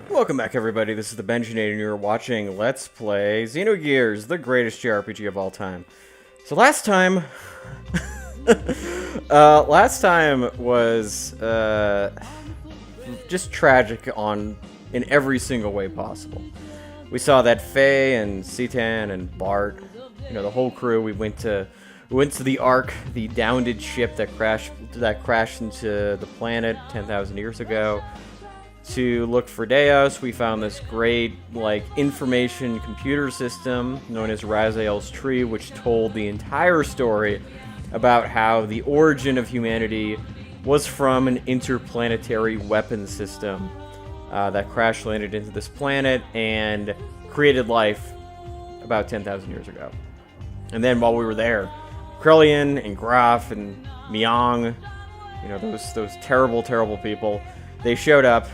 Welcome back, everybody. This is the Benjinator, and you're watching Let's Play Xenogears, the greatest JRPG of all time. So last time... last time was just tragic in every single way possible. We saw that Faye and Citan and Bart, the whole crew. We went to the Ark, the downed ship that crashed into the planet 10,000 years ago. To look for Deus, we found this great, information computer system known as Raziel's Tree, which told the entire story about how the origin of humanity was from an interplanetary weapon system that crash landed into this planet and created life about 10,000 years ago. And then while we were there, Krelian and Graf and Myong, those terrible, terrible people, they showed up.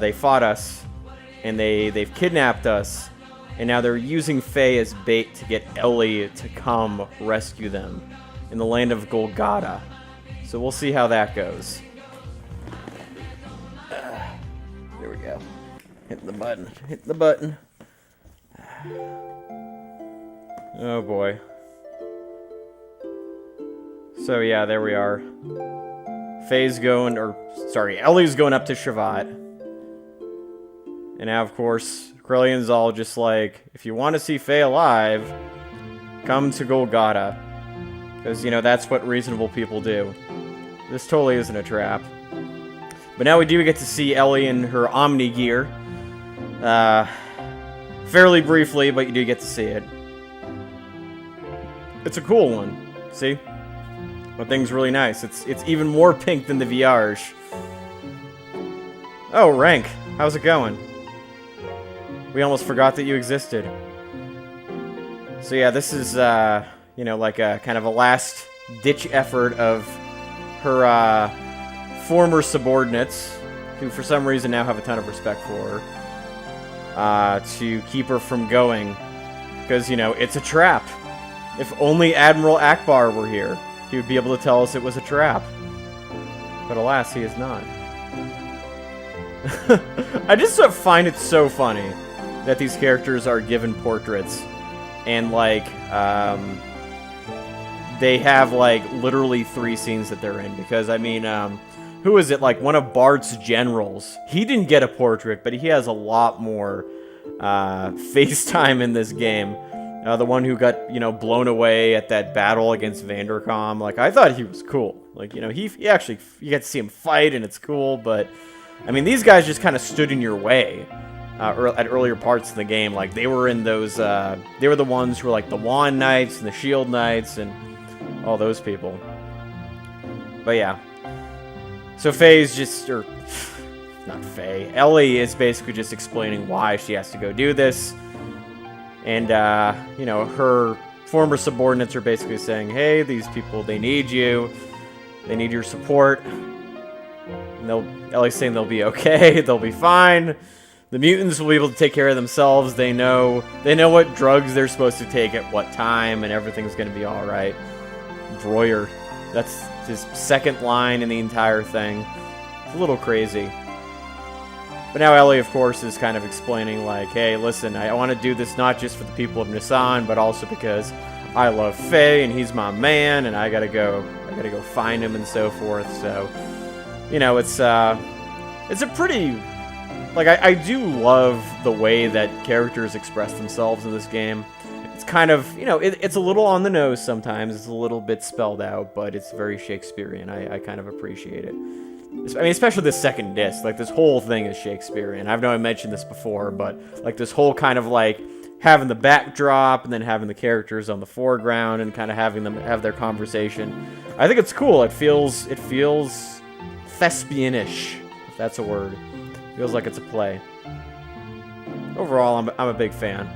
They fought us, and they've kidnapped us, and now they're using Faye as bait to get Elly to come rescue them in the land of Golgada. So we'll see how that goes. There we go. Hitting the button. Hitting the button. Oh boy. So yeah, there we are. Elly's going up to Shavat. And now, of course, Krelian's all just like, if you want to see Faye alive, come to Golgada. Because, that's what reasonable people do. This totally isn't a trap. But now we do get to see Elly in her Omni gear. Fairly briefly, but you do get to see it. It's a cool one. See? That thing's really nice. It's even more pink than the Viarge. Oh, Rank. How's it going? We almost forgot that you existed. So yeah, this is, like a kind of a last-ditch effort of her former subordinates, who for some reason now have a ton of respect for her, to keep her from going. Because, it's a trap. If only Admiral Akbar were here, he would be able to tell us it was a trap. But alas, he is not. I just find it so funny that these characters are given portraits, and they have literally 3 scenes that they're in. Because who is it? One of Bart's generals. He didn't get a portrait, but he has a lot more face time in this game. The one who got blown away at that battle against Vandercom. I thought he was cool. He actually, you get to see him fight, and it's cool. But these guys just kind of stood in your way. At earlier parts of the game, they were in those, they were the ones who were the Wand Knights and the Shield Knights and all those people. But yeah. So Faye's just, not Faye, Elly is basically just explaining why she has to go do this. And, her former subordinates are basically saying, hey, these people, they need you. They need your support. And Elly's saying they'll be okay, they'll be fine. The mutants will be able to take care of themselves. They know what drugs they're supposed to take at what time, and everything's going to be all right. Breuer, that's his second line in the entire thing. It's a little crazy. But now Elly, of course, is kind of explaining, hey, listen, I want to do this not just for the people of Nisan, but also because I love Faye, and he's my man, and I gotta go find him and so forth. So, it's a pretty... I do love the way that characters express themselves in this game. It's kind of, it's a little on the nose sometimes. It's a little bit spelled out, but it's very Shakespearean. I kind of appreciate it. Especially this second disc. This whole thing is Shakespearean. I know I mentioned this before, but, this whole kind of, having the backdrop and then having the characters on the foreground and kind of having them have their conversation. I think it's cool. It feels thespianish, if that's a word. Feels like it's a play. Overall, I'm a big fan.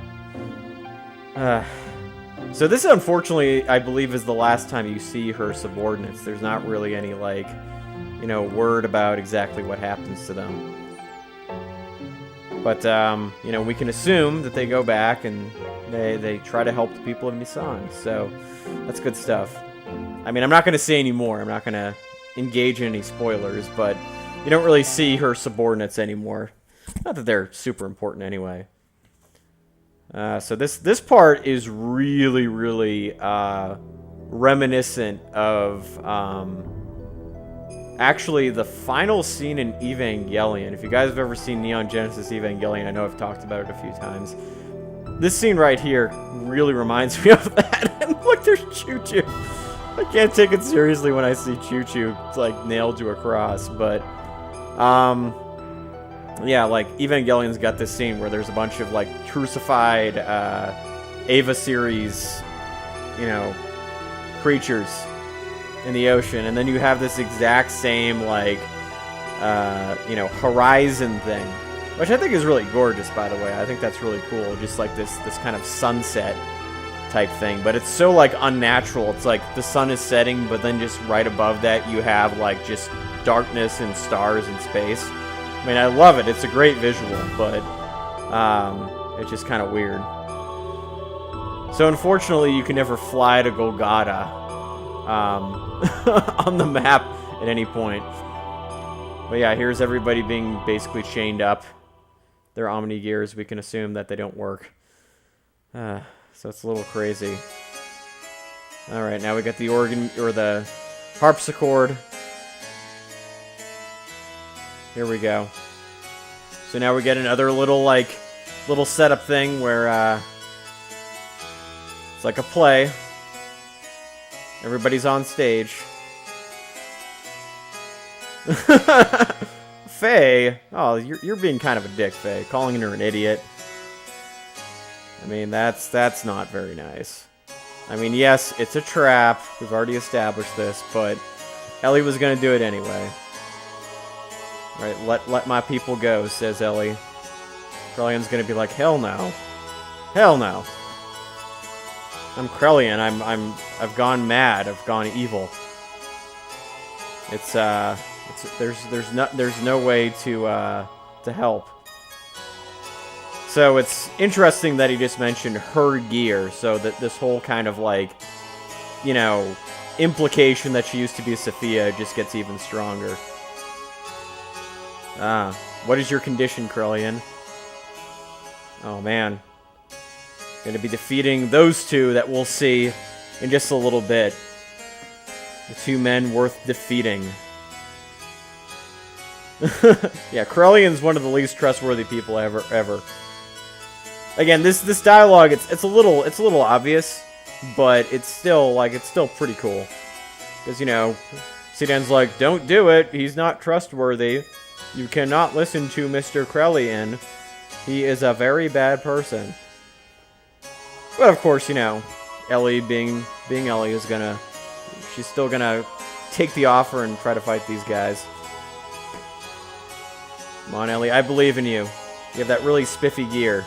So this, unfortunately, I believe is the last time you see her subordinates. There's not really any, word about exactly what happens to them. But, we can assume that they go back and they try to help the people of Nisan. So, that's good stuff. I'm not going to say any more. I'm not going to engage in any spoilers, but you don't really see her subordinates anymore. Not that they're super important anyway. So this part is really, really reminiscent of actually the final scene in Evangelion. If you guys have ever seen Neon Genesis Evangelion, I know I've talked about it a few times. This scene right here really reminds me of that. And look, there's Choo-Choo. I can't take it seriously when I see Choo-Choo like nailed to a cross, but yeah, like Evangelion's got this scene where there's a bunch of like crucified Eva series, you know, creatures in the ocean, and then you have this exact same like you know, horizon thing, which I think is really gorgeous, by the way. I think that's really cool, just like this kind of sunset type thing, but it's so like unnatural. It's like the sun is setting, but then just right above that you have like just darkness and stars in space. I mean, I love it. It's a great visual, but it's just kind of weird. So unfortunately, you can never fly to Golgada on the map at any point. But yeah, here's everybody being basically chained up. They're Omni Gears. We can assume that they don't work. So it's a little crazy. All right, now we got the organ or the harpsichord. Here we go. So now we get another little setup thing where it's like a play. Everybody's on stage. Faye, oh, you're being kind of a dick, Faye, calling her an idiot. I mean, that's not very nice. I mean, yes, it's a trap. We've already established this, but Elly was gonna do it anyway. Right, let my people go, says Elly. Krelian's gonna be like, hell no. Hell no. I'm Krelian, I've gone mad, I've gone evil. There's no way to help. So it's interesting that he just mentioned her gear, so that this whole kind of like, you know, implication that she used to be Sophia just gets even stronger. What is your condition, Krelian? Oh man. Gonna be defeating those two that we'll see in just a little bit. The two men worth defeating. Yeah, Krelian's one of the least trustworthy people ever. Again, this dialogue, it's a little obvious, but it's still pretty cool. Because, you know, Zidane's like, don't do it, he's not trustworthy. You cannot listen to Mr. Krelian. He is a very bad person. But of course, you know, Elly being Elly she's still gonna take the offer and try to fight these guys. Come on, Elly, I believe in you. You have that really spiffy gear.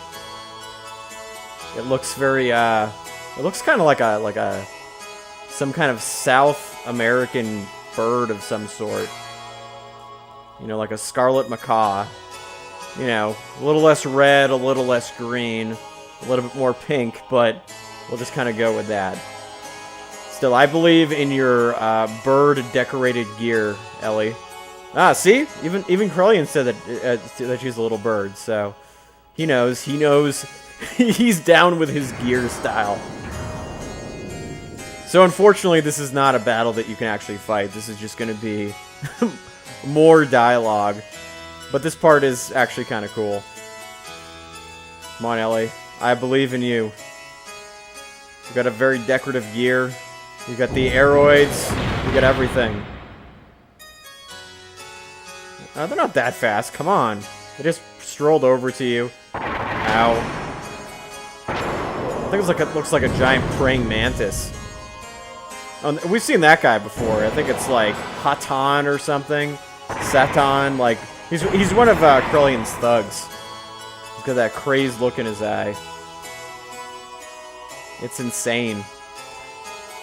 It looks very, it looks kind of like some kind of South American bird of some sort. You know, like a scarlet macaw. You know, a little less red, a little less green, a little bit more pink, but we'll just kind of go with that. Still, I believe in your bird-decorated gear, Elly. Ah, see? Even Krelian said that she's a little bird, so he knows. He's down with his gear style. So unfortunately, this is not a battle that you can actually fight. This is just going to be more dialogue. But this part is actually kind of cool. Come on, Elly. I believe in you. You got a very decorative gear. You got the aeroids. You got everything. They're not that fast. Come on. They just strolled over to you. Ow. I think it looks like a giant praying mantis. Oh, we've seen that guy before. I think it's like Hatan or something. Satan. Like, he's one of Krelian's thugs. He's got that crazed look in his eye. It's insane.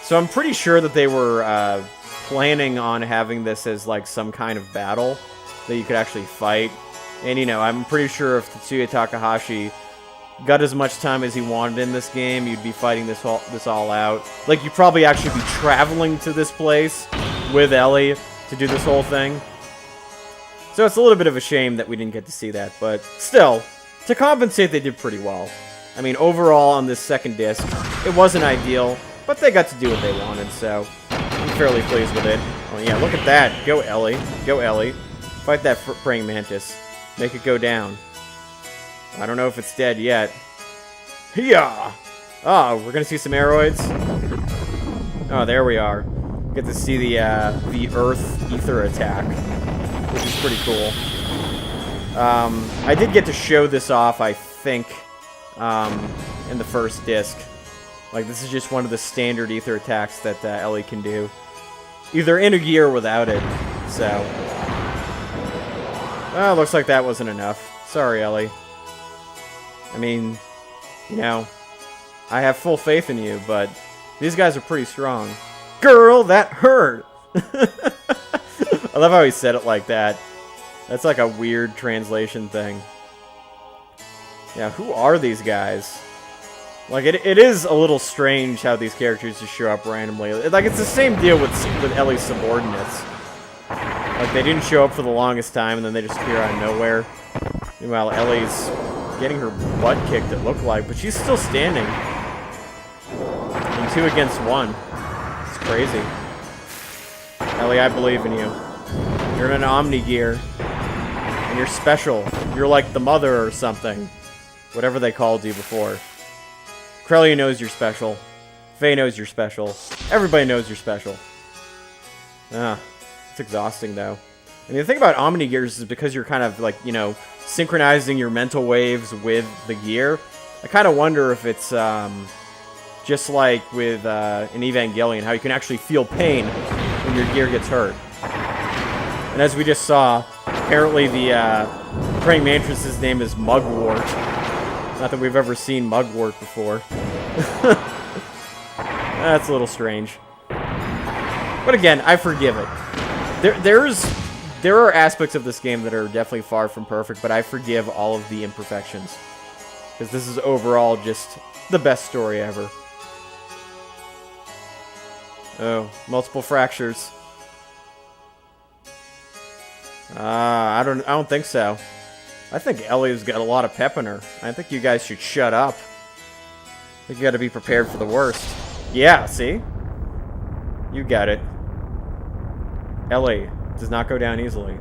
So I'm pretty sure that they were planning on having this as like some kind of battle that you could actually fight. And, you know, I'm pretty sure if Tetsuya Takahashi got as much time as he wanted in this game, you'd be fighting this all out. Like, you'd probably actually be traveling to this place with Elly to do this whole thing. So it's a little bit of a shame that we didn't get to see that, but still, to compensate, they did pretty well. I mean, overall on this second disc, it wasn't ideal, but they got to do what they wanted, so I'm fairly pleased with it. Oh yeah, look at that. Go Elly. Go Elly. Fight that praying mantis. Make it go down. I don't know if it's dead yet. Hiya! Oh, we're gonna see some aeroids. Oh, there we are. Get to see the Earth Ether attack, which is pretty cool. I did get to show this off, I think, in the first disc. Like, this is just one of the standard Ether attacks that Elly can do. Either in a gear or without it, so... Well, looks like that wasn't enough. Sorry, Elly. I mean, you know, I have full faith in you, but these guys are pretty strong. Girl, that hurt! I love how he said it like that. That's like a weird translation thing. Yeah, who are these guys? Like, it is a little strange how these characters just show up randomly. Like, it's the same deal with Elly's subordinates. Like, they didn't show up for the longest time, and then they just appear out of nowhere. Meanwhile, Elly's getting her butt kicked, it looked like, but she's still standing. And 2 against 1. It's crazy. Elly, I believe in you. You're in an Omni gear. And you're special. You're like the mother or something. Whatever they called you before. Krelian knows you're special. Faye knows you're special. Everybody knows you're special. Ah, it's exhausting, though. I mean, the thing about Omni gears is because you're kind of, like, you know, synchronizing your mental waves with the gear. I kind of wonder if it's, just like with in Evangelion, how you can actually feel pain when your gear gets hurt. And as we just saw, apparently the praying mantis's name is Mugwort. Not that we've ever seen Mugwort before. That's a little strange. But again, I forgive it. There are aspects of this game that are definitely far from perfect, but I forgive all of the imperfections. Because this is overall just the best story ever. Oh, multiple fractures. I don't think so. I think Elly's got a lot of pep in her. I think you guys should shut up. I think you gotta be prepared for the worst. Yeah, see? You got it. Elly does not go down easily.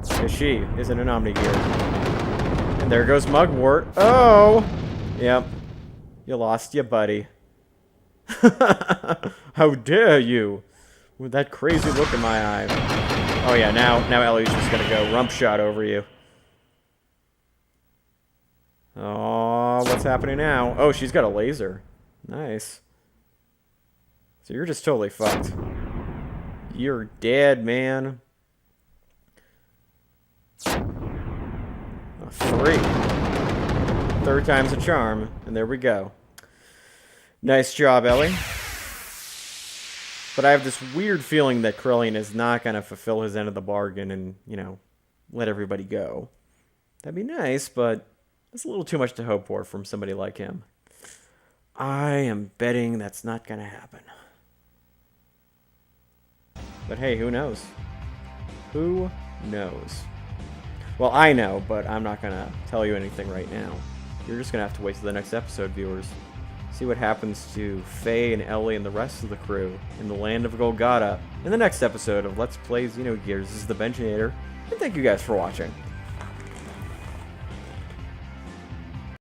Because she is in an Omni gear. And there goes Mugwort. Oh! Yep. You lost ya, buddy. How dare you? With that crazy look in my eye. Oh yeah, now Elly's just gonna go rump shot over you. Oh, what's happening now? Oh, she's got a laser. Nice. So you're just totally fucked. You're dead, man. 3. Third time's a charm. And there we go. Nice job, Elly. But I have this weird feeling that Krelian is not going to fulfill his end of the bargain and, you know, let everybody go. That'd be nice, but that's a little too much to hope for from somebody like him. I am betting that's not going to happen. But hey, who knows? Who knows? Well, I know, but I'm not going to tell you anything right now. You're just going to have to wait till the next episode, viewers. See what happens to Faye and Elly and the rest of the crew in the land of Golgada in the next episode of Let's Play Xenogears. This is the Benchinator, and thank you guys for watching.